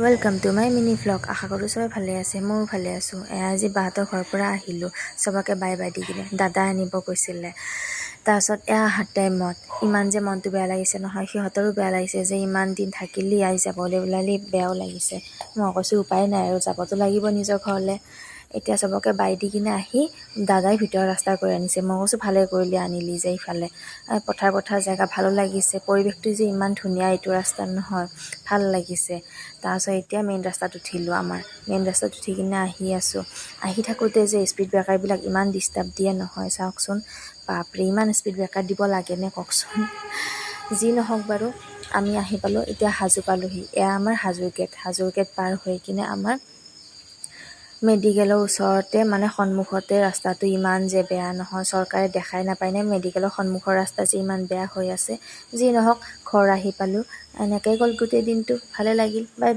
Welcome to my mini vlog. আশা কৰোঁ চবে ভালে আছে, ময়ো ভালে আছোঁ। আজি বাহঁতৰ ঘৰৰ পৰা আহিলোঁ, চবকে বাই বাই দি কিনে। দাদা আনিব গৈছিলে। তাৰপাছত অহাৰ টাইমত ইমান যে মনটো বেয়া লাগিছে নহয়, সিহঁতৰো বেয়া লাগিছে যে ইমান দিন থাকিলি, আহি যাবলৈ ওলালি, বেয়াও লাগিছে। মই কৈছোঁ উপায় নাই আৰু যাবতো লাগিব নিজৰ ঘৰলৈ। এতিয়া চবকে বাই দি কিনে আহি দাদাই ভিতৰৰ ৰাস্তাৰ কৰি আনিছে। মই কৈছোঁ ভালে কৰিলি, আনিলি যে ইফালে পথাৰ জেগা ভালো লাগিছে, পৰিৱেশটো যে ইমান ধুনীয়া এইটো ৰাস্তাত নহয়, ভাল লাগিছে। তাৰপাছত এতিয়া মেইন ৰাস্তাত উঠিলোঁ। মেইন ৰাস্তাত উঠি কিনে আহি আছোঁ। আহি থাকোঁতে যে স্পীড ব্ৰেকাৰবিলাক ইমান ডিষ্টাৰ্ব দিয়ে নহয়, চাওকচোন। বাপৰে, ইমান স্পীড ব্ৰেকাৰ দিব লাগেনে কওকচোন। যি নহওক বাৰু, আমি আহি পালোঁ। এতিয়া হাজো পালোঁহি। এয়া আমাৰ হাজোৰ গেট পাৰ হৈ কিনে আমাৰ মেডিকেলৰ ওচৰতে, সন্মুখতে ৰাস্তাটো ইমান যে বেয়া নহয়, চৰকাৰে দেখাই নাপায়নে মেডিকেলৰ সন্মুখৰ ৰাস্তা যে ইমান বেয়া হৈ আছে। যি নহওক, ঘৰ আহি পালোঁ। এনেকৈ গ'ল গোটেই দিনটো, ভালে লাগিল। বাই।